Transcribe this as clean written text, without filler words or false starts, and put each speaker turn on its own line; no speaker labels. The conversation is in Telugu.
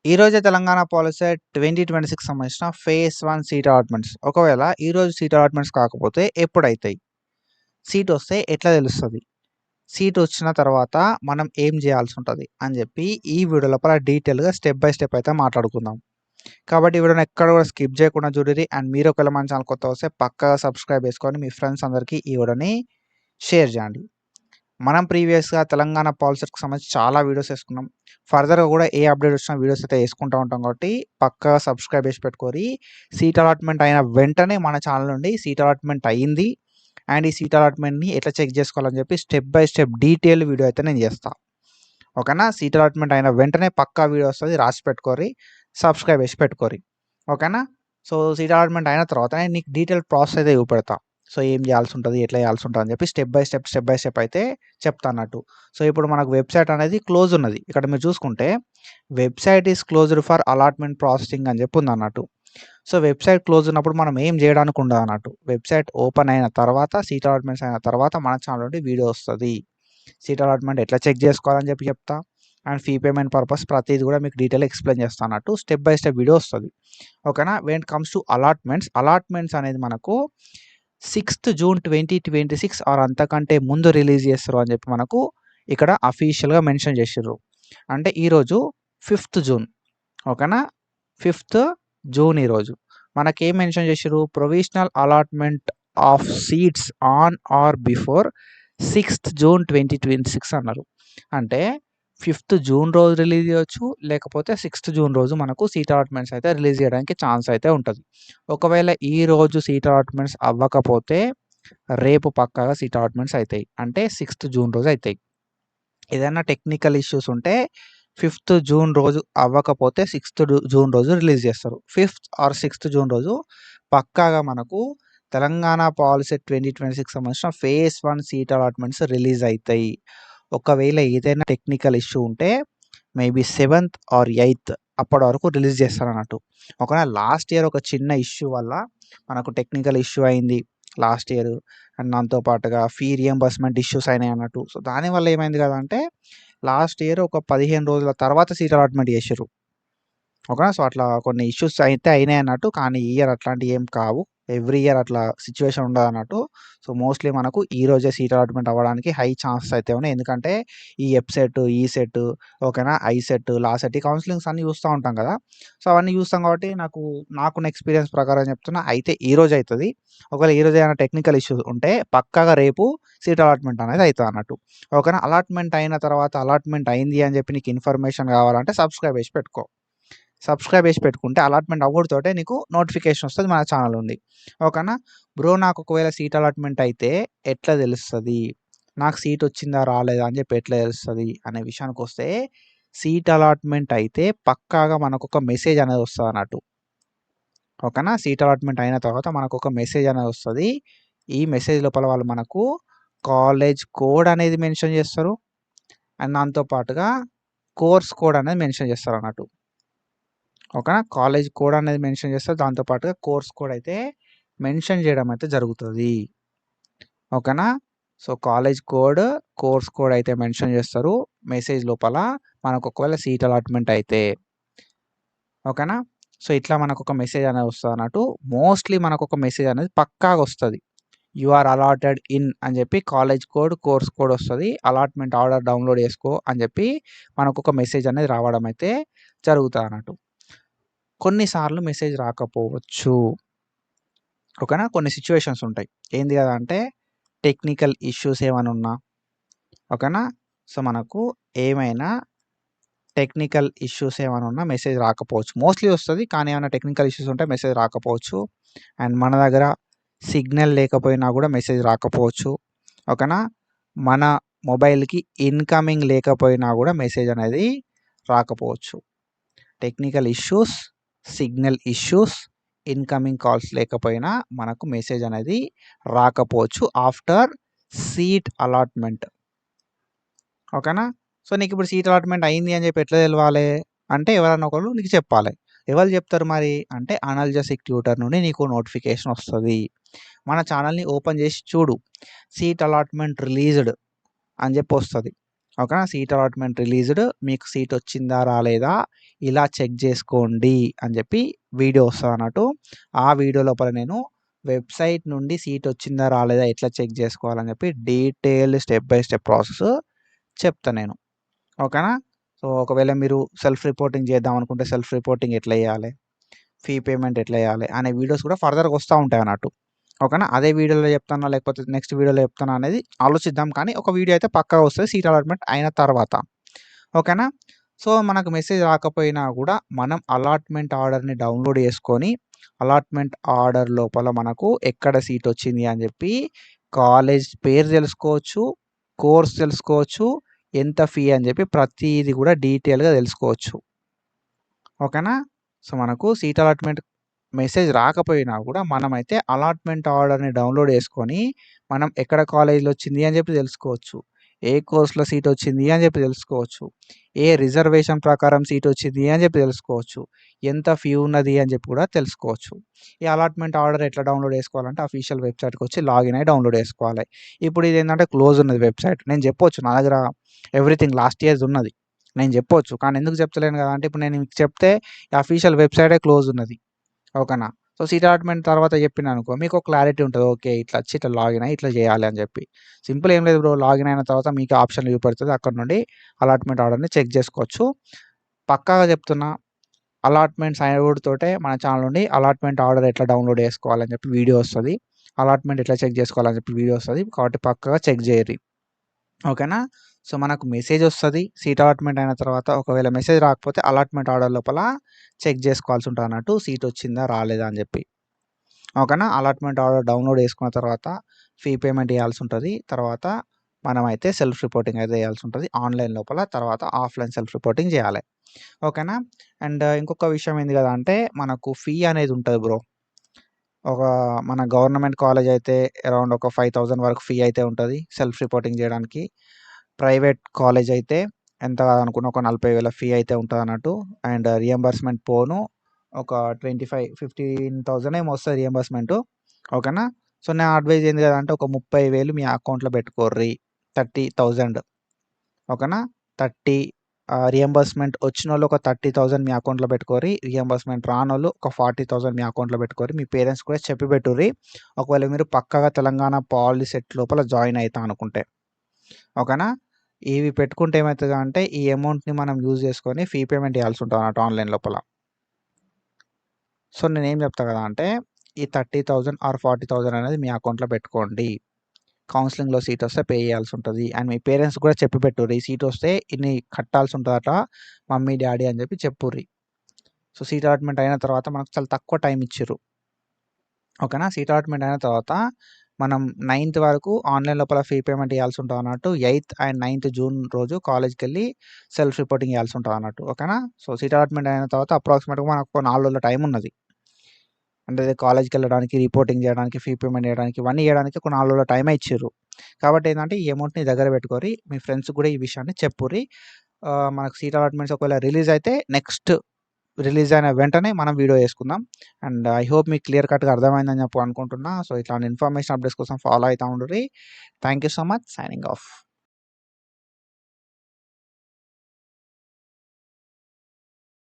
ఈరోజే తెలంగాణ పాలిసీ 2026 సంబంధించిన ఫేజ్ 1 సీట్ అలాట్మెంట్స్. ఒకవేళ ఈరోజు సీట్ అలాట్మెంట్స్ కాకపోతే ఎప్పుడైతాయి? సీట్ వస్తే ఎట్లా తెలుస్తది? సీట్ వచ్చిన తర్వాత మనం ఏం చేయాల్సి ఉంటది? అని చెప్పి ఈ వీడియో లోపల డీటెయిల్‌గా స్టెప్ బై స్టెప్ అయితే మాట్లాడుకుందాం. కాబట్టి ఈ వీడియోని ఎక్కడ కూడా స్కిప్ చేయకుండా చూడుర్రి. అండ్ మీరు ఒకవేళ మన ఛానల్ కొత్తగా వస్తే పక్కాగా సబ్స్క్రైబ్ చేసుకొని మీ ఫ్రెండ్స్ అందరికీ ఈ వీడియోని షేర్ చేయండి. మనం ప్రీవియస్‌గా తెలంగాణ పాలిసీకి సంబంధించి చాలా వీడియోస్ చేసుకున్నాం. ఫర్దర్‌గా కూడా ఏ అప్డేట్ వచ్చినా వీడియోస్ అయితే చేసుకుంటా ఉంటాం కాబట్టి పక్కాగా సబ్స్క్రైబ్ చేసి పెట్టుకోరి. సీట్ అలాట్మెంట్ అయిన వెంటనే మన ఛానల్ నుండి సీట్ అలాట్మెంట్ అయింది. అండ్ ఈ సీట్ అలాట్మెంట్‌ని ఎట్లా చెక్ చేసుకోవాలని చెప్పి step by step detail video అయితే నేను చేస్తా. ఓకేనా? సీట్ అలాట్మెంట్ అయిన వెంటనే పక్కా వీడియో వస్తది. రాసి పెట్టుకోరి. సబ్స్క్రైబ్ చేసి పెట్టుకోరి. ఓకేనా? సో, సీట్ అలాట్మెంట్ అయిన తర్వాత నేను నీకు డీటెయిల్ ప్రాసెస్ అయితే చూపెడతా. సో, ఏం చేయాల్సి ఉంటది? ఎట్లా చేయాల్సి ఉంటది? అని చెప్పి స్టెప్ బై స్టెప్ అయితే చెప్తా అన్నట్టు. సో, ఇప్పుడు మనకు వెబ్‌సైట్ అనేది క్లోజ్ ఉన్నది. ఇక్కడ మీరు చూసుకుంటే website is closed for allotment processing అని చెప్పి ఉందన్నట్టు. సో, వెబ్‌సైట్ క్లోజ్ ఉన్నప్పుడు మనం ఏం చేయడానికి ఉండదన్నట్టు. వెబ్‌సైట్ ఓపెన్ అయిన తర్వాత సీట్ అలాట్మెంట్స్ అయిన తర్వాత మన ఛానల్ నుండి వీడియో వస్తది. సీట్ అలాట్మెంట్ ఎట్లా చెక్ చేసుకోవాలని చెప్పి చెప్తా. అండ్ ఫీ పేమెంట్ పర్పస్ ప్రతీది కూడా మీకు డీటెయిల్‌గా ఎక్స్‌ప్లెయిన్ చేస్తా అన్నట్టు. స్టెప్ బై స్టెప్ వీడియో వస్తది. ఓకేనా? When it comes to allotments అనేది మనకు 6థ్ జూన్ 2026 ఆర్ అంతకంటే ముందు రిలీజ్ చేస్తారు అని చెప్పి మనకు ఇక్కడ అఫీషియల్‌గా మెన్షన్ చేసిర్రు. అంటే ఈరోజు 5థ్ జూన్. ఓకేనా? 5థ్ జూన్ ఈరోజు. మనకేం మెన్షన్ చేసిర్రు? Provisional allotment of seats on or before 6థ్ జూన్ 2026 అన్నారు. అంటే 5థ్ జూన్ రోజు రిలీజ్ చేయొచ్చు. లేకపోతే 6థ్ జూన్ రోజు మనకు సీట్ అలాట్మెంట్స్ అయితే రిలీజ్ చేయడానికి ఛాన్స్ అయితే ఉంటది. ఒకవేళ ఈ రోజు సీట్ అలాట్మెంట్స్ అవ్వకపోతే రేపు పక్కాగా సీట్ అలాట్మెంట్స్ అయితాయి. అంటే 6థ్ జూన్ రోజు అయితాయి. ఏదైనా టెక్నికల్ ఇష్యూస్ ఉంటే 5థ్ జూన్ రోజు అవ్వకపోతే 6థ్ జూన్ రోజు రిలీజ్ చేస్తారు. 5థ్ ఆర్ 6థ్ జూన్ రోజు పక్కాగా మనకు తెలంగాణ పాలిసీ 2026 సంబంధించిన ఫేజ్ 1 సీట్ అలాట్మెంట్స్ రిలీజ్ అయితాయి. ఒకవేళ ఏదైనా టెక్నికల్ ఇష్యూ ఉంటే మేబీ 7థ్ ఆర్ 8థ్ అప్పటి వరకు రిలీజ్ చేస్తారన్నట్టు. ఒకవేళ లాస్ట్ ఇయర్ ఒక చిన్న ఇష్యూ వల్ల మనకు టెక్నికల్ ఇష్యూ అయింది లాస్ట్ ఇయర్. అండ్ దాంతో పాటుగా ఫీ రియంబర్స్‌మెంట్ ఇష్యూస్ అయినాయి అన్నట్టు. సో, దానివల్ల ఏమైంది కదా అంటే లాస్ట్ ఇయర్ ఒక 15 రోజుల తర్వాత సీట్ అలాట్మెంట్ చేసిర్రు. ఓకేనా? సో, అట్లా కొన్ని ఇష్యూస్ అయితే అయినాయన్నట్టు. కానీ ఈ ఇయర్ అట్లాంటివి ఏం కావు. ఎవ్రీ ఇయర్ అట్లా సిట్యుయేషన్ ఉండదన్నట్టు. సో, మోస్ట్‌లీ మనకు ఈ రోజే సీట్ అలాట్మెంట్ అవ్వడానికి హై ఛాన్సెస్ అయితే ఉన్నాయి. ఎందుకంటే ఈ ఎబ్సెట్, ఈసెట్ ఓకేనా? ఐసెట్, లాసెట్ ఈ కౌన్సెలింగ్స్ అన్నీ చూస్తా ఉంటాం కదా! సో, అవన్నీ చూస్తాం కాబట్టి నాకున్న ఎక్స్‌పీరియన్స్ ప్రకారం చెప్తున్నా. అయితే ఈ రోజు అయితది. ఒకవేళ ఈ రోజు ఏమైనా టెక్నికల్ ఇష్యూస్ ఉంటే పక్కాగా రేపు సీట్ అలాట్మెంట్ అనేది అయితదన్నట్టు. ఓకేనా? అలాట్మెంట్ అయిన తర్వాత అలాట్మెంట్ అయింది అని చెప్పి నీకు ఇన్ఫర్మేషన్ కావాలంటే సబ్స్క్రైబ్ చేసి పెట్టుకో. సబ్స్క్రైబ్ చేసి పెట్టుకుంటే అలాట్మెంట్ అవ్వుడుతోటే నీకు నోటిఫికేషన్ వస్తది. మన ఛానల్ ఉంది. ఓకేనా? బ్రో నాకు ఒకవేళ సీట్ అలాట్మెంట్ అయితే ఎట్లా తెలుస్తది? నాకు సీట్ వచ్చిందా? రాలేదా? అని చెప్పి ఎట్లా తెలుస్తది? అనే విషయానికొస్తే సీట్ అలాట్మెంట్ అయితే పక్కాగా మనకొక మెసేజ్ అనేది వస్తదన్నట్టు. ఓకేనా? సీట్ అలాట్మెంట్ అయిన తర్వాత మనకొక మెసేజ్ అనేది వస్తది. ఈ మెసేజ్ లోపల వాళ్ళు మనకు కాలేజ్ కోడ్ అనేది మెన్షన్ చేస్తారు. అండ్ దాంతో పాటుగా కోర్స్ కోడ్ అనేది మెన్షన్ చేస్తారన్నట్టు. ఓకేనా? కాలేజ్ కోడ్ అనేది మెన్షన్ చేస్తారు. దాంతో పాటుగా కోర్స్ కోడ్ అయితే మెన్షన్ చేయడం అయితే జరుగుతది. ఓకేనా? So, college code, course code అయితే మెన్షన్ చేస్తారు మెసేజ్ లోపల. మనకు ఒకవేళ సీట్ అలాట్మెంట్ అయితే. ఓకేనా? సో, ఇట్లా మనకొక మెసేజ్ అనేది వస్తదన్నట్టు. మోస్ట్‌లీ మనకొక మెసేజ్ అనేది పక్కాగా వస్తది. యూ ఆర్ అలాటెడ్ ఇన్ అని చెప్పి కాలేజ్ కోడ్, కోర్స్ కోడ్ వస్తది. అలాట్మెంట్ ఆర్డర్ డౌన్‌లోడ్ చేసుకో అని చెప్పి మనకొక మెసేజ్ అనేది రావడం అయితే జరుగుతదన్నట్టు. కొన్నిసార్లు మెసేజ్ రాకపోవచ్చు. ఓకేనా? కొన్ని సిట్యుయేషన్స్ ఉంటాయి. ఏంది కదా అంటే టెక్నికల్ ఇష్యూస్ ఏమైనా ఉన్నా ఓకేనా? సో, మనకు ఏమైనా టెక్నికల్ ఇష్యూస్ ఏమైనా ఉన్నా మెసేజ్ రాకపోవచ్చు. మోస్ట్‌లీ వస్తది. కానీ ఏమైనా టెక్నికల్ ఇష్యూస్ ఉంటే మెసేజ్ రాకపోవచ్చు. అండ్ మన దగ్గర సిగ్నల్ లేకపోయినా కూడా మెసేజ్ రాకపోవచ్చు. ఓకేనా? మన మొబైల్‌కి ఇన్‌కమింగ్ లేకపోయినా కూడా మెసేజ్ అనేది రాకపోవచ్చు. Technical issues, signal issues, incoming calls లేకపోయినా మనకు మెసేజ్ అనేది రాకపోవచ్చు ఆఫ్టర్ సీట్ అలాట్మెంట్. ఓకేనా? సో, నీకిప్పుడు సీట్ అలాట్మెంట్ అయింది అని చెప్పి ఎట్లా తెలవాలే? అంటే ఎవరన్నా ఒకళ్ళు నీకు చెప్పాలి. ఎవరు చెప్తారు మరి? అంటే అనాల్జెసిక్ ట్యూటర్ నుండి నీకు నోటిఫికేషన్ వస్తది. మన ఛానల్‌ని ఓపెన్ చేసి చూడు. సీట్ అలాట్మెంట్ రిలీజ్డ్ అని చెప్పి వస్తది. ఓకేనా. సీట్ అలాట్మెంట్ రిలీజ్డ్, మీకు సీట్ వచ్చిందా రాలేదా ఇలా చెక్ చేసుకోండి అని చెప్పి వీడియో వస్తుంది అన్నట్టు. ఆ వీడియో లోపల నేను వెబ్సైట్ నుండి సీట్ వచ్చిందా రాలేదా ఎట్లా చెక్ చేసుకోవాలని చెప్పి detailed step by step process చెప్తాను నేను. ఓకేనా. సో ఒకవేళ మీరు సెల్ఫ్ రిపోర్టింగ్ చేద్దాం అనుకుంటే సెల్ఫ్ రిపోర్టింగ్ ఎట్లా చేయాలి, ఫీ పేమెంట్ ఎట్లా చేయాలి అనే వీడియోస్ కూడా ఫర్దర్గా వస్తూ ఉంటాయి అన్నట్టు. ఓకేనా. అదే వీడియోలో చెప్తానా లేకపోతే నెక్స్ట్ వీడియోలో చెప్తానా అనేది ఆలోచిద్దాం. కానీ ఒక వీడియో అయితే పక్కా వస్తుంది సీట్ అలాట్మెంట్ అయిన తర్వాత. ఓకేనా. సో మనకు మెసేజ్ రాకపోయినా కూడా మనం అలాట్మెంట్ ఆర్డర్ని డౌన్లోడ్ చేసుకొని అలాట్మెంట్ ఆర్డర్ లోపల మనకు ఎక్కడ సీట్ వచ్చింది అని చెప్పి కాలేజ్ పేరు తెలుసుకోవచ్చు, కోర్స్ తెలుసుకోవచ్చు, ఎంత ఫీ అని చెప్పి ప్రతిదీ కూడా డీటెయిల్గా తెలుసుకోవచ్చు. ఓకేనా. సో మనకు సీట్ అలాట్మెంట్ మెసేజ్ రాకపోయినా కూడా మనమైతే అలాట్మెంట్ ఆర్డర్ని డౌన్లోడ్ చేసుకొని మనం ఎక్కడ కాలేజీలో వచ్చింది అని చెప్పి తెలుసుకోవచ్చు, ఏ కోర్స్లో సీట్ వచ్చింది అని చెప్పి తెలుసుకోవచ్చు, ఏ రిజర్వేషన్ ప్రకారం సీట్ వచ్చింది అని చెప్పి తెలుసుకోవచ్చు, ఎంత ఫీ ఉన్నది అని చెప్పి కూడా తెలుసుకోవచ్చు. ఈ అలాట్మెంట్ ఆర్డర్ ఎట్లా డౌన్లోడ్ చేసుకోవాలంటే అఫీషియల్ వెబ్సైట్కి వచ్చి లాగిన్ అయ్యి డౌన్లోడ్ చేసుకోవాలి. ఇప్పుడు ఇది ఏంటంటే క్లోజ్ ఉన్నది వెబ్సైట్, నేను చెప్పొచ్చు నా దగ్గర ఎవ్రీథింగ్ లాస్ట్ ఇయర్స్ ఉన్నది నేను చెప్పొచ్చు, కానీ ఎందుకు చెప్తలేను కదా అంటే ఇప్పుడు నేను మీకు చెప్తే అఫీషియల్ వెబ్సైటే క్లోజ్ ఉన్నది. ఓకేనా. సో సీట్ అలాట్మెంట్ తర్వాత చెప్పిన అనుకో మీకు ఒక క్లారిటీ ఉంటుంది, ఓకే ఇట్లా వచ్చి ఇట్లా లాగిన్ అయ్యి ఇట్లా చేయాలి అని చెప్పి. సింపుల్ ఏం లేదు బ్రో, లాగిన్ అయిన తర్వాత మీకు ఆప్షన్ చూపెడుతుంది, అక్కడ నుండి అలాట్మెంట్ ఆర్డర్ని చెక్ చేసుకోవచ్చు. పక్కాగా చెప్తున్నా, అలాట్మెంట్ సైన్ తోటే మన ఛానల్ నుండి అలాట్మెంట్ ఆర్డర్ ఎట్లా డౌన్లోడ్ చేసుకోవాలని చెప్పి వీడియో వస్తుంది, అలాట్మెంట్ ఎట్లా చెక్ చేసుకోవాలని చెప్పి వీడియో వస్తుంది, కాబట్టి పక్కాగా చెక్ చేయరు. ఓకేనా. సో మనకు మెసేజ్ వస్తుంది సీట్ అలాట్మెంట్ అయిన తర్వాత. ఒకవేళ మెసేజ్ రాకపోతే అలాట్మెంట్ ఆర్డర్ లోపల చెక్ చేసుకోవాల్సి ఉంటుంది అన్నట్టు, సీట్ వచ్చిందా రాలేదా అని చెప్పి. ఓకేనా. అలాట్మెంట్ ఆర్డర్ డౌన్లోడ్ చేసుకున్న తర్వాత ఫీ పేమెంట్ చేయాల్సి ఉంటుంది. తర్వాత మనమైతే సెల్ఫ్ రిపోర్టింగ్ అయితే చేయాల్సి ఉంటుంది ఆన్లైన్ లోపల, తర్వాత ఆఫ్లైన్ సెల్ఫ్ రిపోర్టింగ్ చేయాలి. ఓకేనా. అండ్ ఇంకొక విషయం ఏంది కదా అంటే మనకు ఫీ అనేది ఉంటుంది బ్రో. ఒక మన గవర్నమెంట్ కాలేజ్ అయితే అరౌండ్ ఒక 5000 వరకు ఫీ అయితే ఉంటుంది సెల్ఫ్ రిపోర్టింగ్ చేయడానికి. ప్రైవేట్ కాలేజ్ అయితే ఎంత కాదనుకున్న ఒక 40,000 ఫీ అయితే ఉంటుంది అన్నట్టు. అండ్ రియంబర్స్మెంట్ పోను ఒక 15,000 ఏమో వస్తుంది రియంబర్స్మెంట్. ఓకేనా. సో నా అడ్వైజ్ ఏంది కదా అంటే ఒక 30,000 మీ అకౌంట్లో పెట్టుకోర్రి, 30,000. ఓకేనా. 30 రియంబర్స్మెంట్ వచ్చిన వాళ్ళు ఒక 30,000 మీ అకౌంట్లో పెట్టుకోరి, రియంబర్స్మెంట్ రానోళ్ళు ఒక 40,000 మీ అకౌంట్లో పెట్టుకోరి. మీ పేరెంట్స్ కూడా చెప్పి పెట్టుర్రి, ఒకవేళ మీరు పక్కగా తెలంగాణ పాలి సెట్ లోపల జాయిన్ అవుతా అనుకుంటే. ఓకేనా. ఇవి పెట్టుకుంటే ఏమవుతుంది అంటే ఈ అమౌంట్ని మనం యూజ్ చేసుకొని ఫీ పేమెంట్ చేయాల్సి ఉంటుంది అన్నట్టు ఆన్లైన్ లోపల. సో నేనేం చెప్తా కదా అంటే ఈ 30,000 ఆర్ 40,000 అనేది మీ అకౌంట్లో పెట్టుకోండి. కౌన్సిలింగ్లో సీట్ వస్తే పే చేయాల్సి ఉంటుంది. అండ్ మీ పేరెంట్స్ కూడా చెప్పి పెట్టుర్రి, సీట్ వస్తే ఇన్ని కట్టాల్సి ఉంటుందట మమ్మీ డాడీ అని చెప్పి చెప్పుర్రి. సో సీట్ అలాట్మెంట్ అయిన తర్వాత మనకు చాలా తక్కువ టైం ఇచ్చిర్రు. ఓకేనా. సీట్ అలాట్మెంట్ అయిన తర్వాత మనం 9th వరకు ఆన్లైన్ లోపల ఫీ పేమెంట్ చేయాల్సి ఉంటుంది అన్నట్టు. 8th అండ్ 9th జూన్ రోజు కాలేజ్కి వెళ్ళి సెల్ఫ్ రిపోర్టింగ్ చేయాల్సి ఉంటుంది అన్నట్టు. ఓకేనా. సో సీట్ అలాట్మెంట్ అయిన తర్వాత అప్రాక్సిమేట్గా మనకు 4 రోజుల టైం ఉన్నది. అంటే కాలేజ్కి వెళ్ళడానికి, రిపోర్టింగ్ చేయడానికి, ఫీ పేమెంట్ చేయడానికి, ఇవన్నీ చేయడానికి ఒక 4 రోజుల టైమే ఇచ్చిర్రు. కాబట్టి ఏంటంటే ఈ అమౌంట్ని దగ్గర పెట్టుకోరి, మీ ఫ్రెండ్స్ కూడా ఈ విషయాన్ని చెప్పుర్రి. మనకు సీట్ అలాట్మెంట్స్ ఒకవేళ రిలీజ్ అయితే నెక్స్ట్ రిలీజ్ అయిన వెంటనే మనం వీడియో చేసుకుందాం. అండ్ ఐ హోప్ మీకు క్లియర్ కట్గా అర్థమైందని చెప్పి అనుకుంటున్నా. సో ఇట్లాంటి ఇన్ఫర్మేషన్ అప్డేట్స్ కోసం ఫాలో అవుతూ ఉండుర్రి. Thank you so much. Signing of.